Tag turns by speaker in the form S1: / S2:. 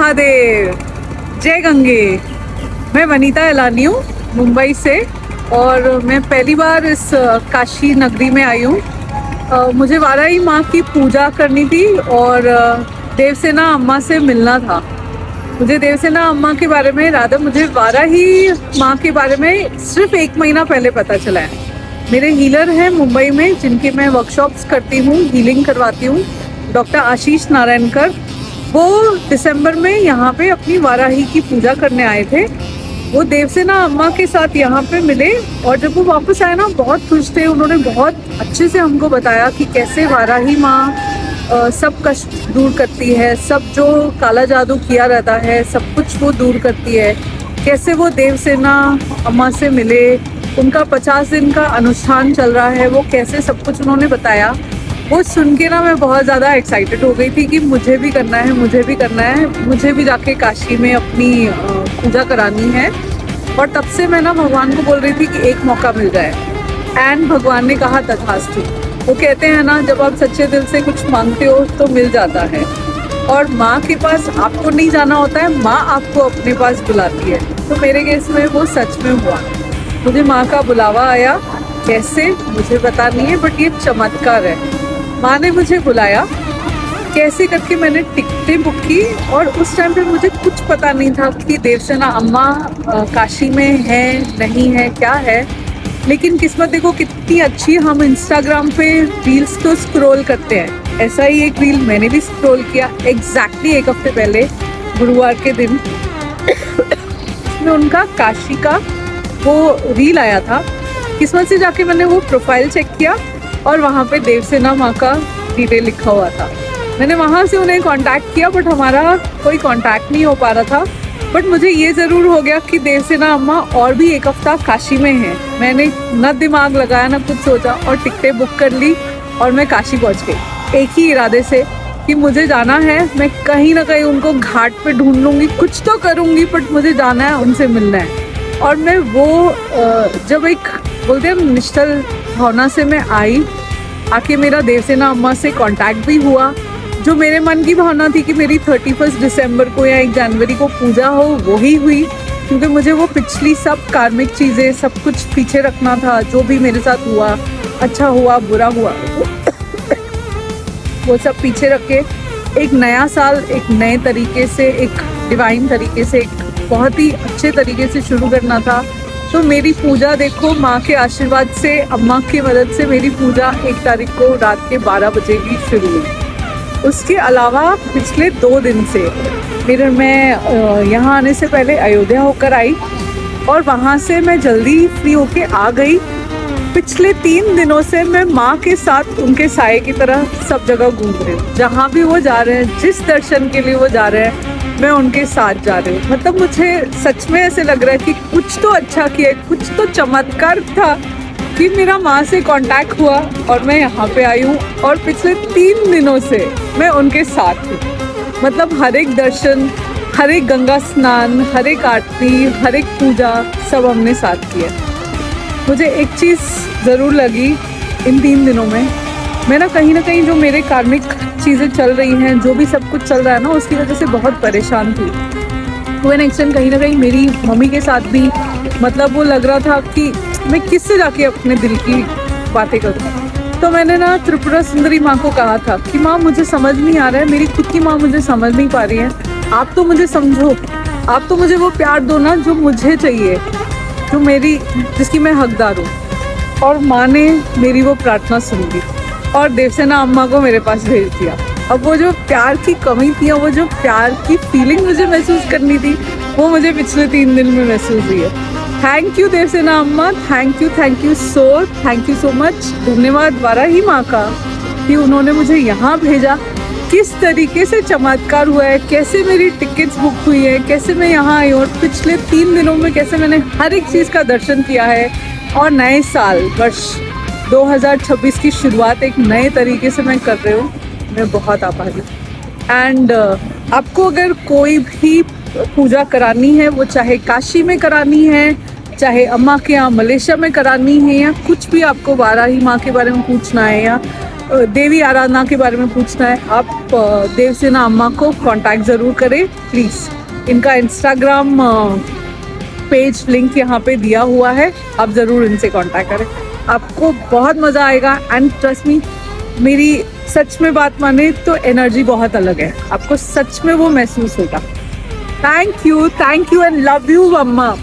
S1: महादेव, जय गंगे। मैं वनीता एलानी हूँ मुंबई से और मैं पहली बार इस काशी नगरी में आई हूँ। मुझे वाराही माँ की पूजा करनी थी और देवसेना अम्मा से मिलना था। मुझे देवसेना अम्मा के बारे में मुझे वाराही माँ के बारे में सिर्फ 1 महीना पहले पता चला है। मेरे हीलर हैं मुंबई में जिनकी मैं वर्कशॉप्स करती हूँ, हीलिंग करवाती हूँ, डॉक्टर आशीष नारायणकर। वो दिसंबर में यहाँ पे अपनी वाराही की पूजा करने आए थे। वो देवसेना अम्मा के साथ यहाँ पे मिले और जब वो वापस आए ना बहुत खुश थे। उन्होंने बहुत अच्छे से हमको बताया कि कैसे वाराही माँ सब कष्ट दूर करती है, सब जो काला जादू किया रहता है सब कुछ वो दूर करती है। कैसे वो देवसेना अम्मा से मिले, उनका 50 दिन का अनुष्ठान चल रहा है, वो कैसे सब कुछ उन्होंने बताया। वो सुन के ना मैं बहुत ज़्यादा एक्साइटेड हो गई थी कि मुझे भी करना है, मुझे भी करना है, मुझे भी जाके काशी में अपनी पूजा करानी है। और तब से मैं ना भगवान को बोल रही थी कि एक मौका मिल जाए। एंड भगवान ने कहा तथास्तु। वो कहते हैं ना, जब आप सच्चे दिल से कुछ मांगते हो तो मिल जाता है। और माँ के पास आपको नहीं जाना होता है, माँ आपको अपने पास बुलाती है। तो मेरे केस में वो सच में हुआ। मुझे माँ का बुलावा आया, कैसे मुझे पता नहीं है, बट ये चमत्कार है। माँ ने मुझे बुलाया, कैसे करके मैंने टिकटें बुक की। और उस टाइम पे मुझे कुछ पता नहीं था कि देवसेना अम्मा काशी में है नहीं है क्या है। लेकिन किस्मत देखो कितनी अच्छी, हम इंस्टाग्राम पे रील्स तो स्क्रॉल करते हैं। ऐसा ही एक रील मैंने भी स्क्रॉल किया एग्जैक्टली 1 हफ्ते पहले गुरुवार के दिन। में उनका काशी का वो रील आया था। किस्मत से जाके मैंने वो प्रोफाइल चेक किया और वहाँ पे देवसेना माँ का डिटेल लिखा हुआ था। मैंने वहाँ से उन्हें कांटेक्ट किया बट हमारा कोई कांटेक्ट नहीं हो पा रहा था। बट मुझे ये ज़रूर हो गया कि देवसेना अम्मा और भी 1 हफ्ता काशी में हैं। मैंने न दिमाग लगाया न कुछ सोचा और टिकटें बुक कर ली और मैं काशी पहुँच गई एक ही इरादे से कि मुझे जाना है। मैं कहीं ना कहीं उनको घाट पे ढूंढ लूँगी, कुछ तो करूँगी, बट मुझे जाना है, उनसे मिलना है। और मैं वो जब एक बोलते हैं निश्चल भावना से मैं आई, आके मेरा देवसेना अम्मा से कांटेक्ट भी हुआ। जो मेरे मन की भावना थी कि मेरी 31 दिसंबर को या 1 जनवरी को पूजा हो, वो ही हुई। क्योंकि मुझे वो पिछली सब कार्मिक चीज़ें सब कुछ पीछे रखना था। जो भी मेरे साथ हुआ, अच्छा हुआ बुरा हुआ, वो सब पीछे रख के एक नया साल एक नए तरीके से, एक डिवाइन तरीके से, एक बहुत ही अच्छे तरीके से शुरू करना था। तो मेरी पूजा देखो माँ के आशीर्वाद से, अम्मा की मदद से मेरी पूजा 1 तारीख को रात के 12 बजे ही शुरू हुई। उसके अलावा पिछले 2 दिन से मैं यहाँ आने से पहले अयोध्या होकर आई और वहाँ से मैं जल्दी फ्री होके आ गई। पिछले 3 दिनों से मैं माँ के साथ उनके साए की तरह सब जगह घूम रही हूँ। जहाँ भी वो जा रहे हैं, जिस दर्शन के लिए वो जा रहे हैं, मैं उनके साथ जा रही हूँ। मतलब मुझे सच में ऐसे लग रहा है कि कुछ तो अच्छा किया, कुछ तो चमत्कार था कि मेरा माँ से कांटेक्ट हुआ और मैं यहाँ पे आई हूँ। और पिछले 3 दिनों से मैं उनके साथ हूँ। मतलब हर एक दर्शन, हर एक गंगा स्नान, हर एक आरती, हर एक पूजा सब हमने साथ किया। मुझे एक चीज़ ज़रूर लगी इन 3 दिनों में, मैं ना कहीं जो मेरे कार्मिक चीज़ें चल रही हैं, जो भी सब कुछ चल रहा है ना, उसकी वजह से बहुत परेशान थी। तो एन एक्शन कहीं ना कहीं मेरी मम्मी के साथ भी, मतलब वो लग रहा था कि मैं किससे जाके अपने दिल की बातें करूँ। तो मैंने ना त्रिपुरा सुंदरी माँ को कहा था कि माँ मुझे समझ नहीं आ रहा है, मेरी खुद की माँ मुझे समझ नहीं पा रही है, आप तो मुझे समझो, आप तो मुझे वो प्यार दो ना जो मुझे चाहिए, जो मेरी, जिसकी मैं हकदार हूँ। और माँ ने मेरी वो प्रार्थना सुन ली और देवसेना अम्मा को मेरे पास भेज दिया। अब वो जो प्यार की कमी थी और वो जो प्यार की फीलिंग मुझे महसूस करनी थी, वो मुझे पिछले 3 दिन में महसूस हुई है। थैंक यू देवसेना अम्मा, थैंक यू सो मच। धन्यवाद वाराही माँ का कि उन्होंने मुझे यहाँ भेजा। किस तरीके से चमत्कार हुआ है, कैसे मेरी टिकट्स बुक हुई है, कैसे मैं यहाँ आई और पिछले 3 दिनों में कैसे मैंने हर एक चीज़ का दर्शन किया है। और नए साल वर्ष 2026 की शुरुआत एक नए तरीके से मैं कर रही हूँ। मैं बहुत आभारी हूँ। एंड आपको अगर कोई भी पूजा करानी है, वो चाहे काशी में करानी है, चाहे अम्मा के यहाँ मलेशिया में करानी है, या कुछ भी आपको वाराही माँ के बारे में पूछना है, या देवी आराधना के बारे में पूछना है, आप देवसेना अम्मा को कांटेक्ट ज़रूर करें प्लीज़। इनका इंस्टाग्राम पेज लिंक यहाँ पे दिया हुआ है, आप ज़रूर इनसे कांटेक्ट करें, आपको बहुत मज़ा आएगा। एंड ट्रस्ट मी, मेरी सच में बात माने तो एनर्जी बहुत अलग है, आपको सच में वो महसूस होगा। Thank you and love you अम्मा।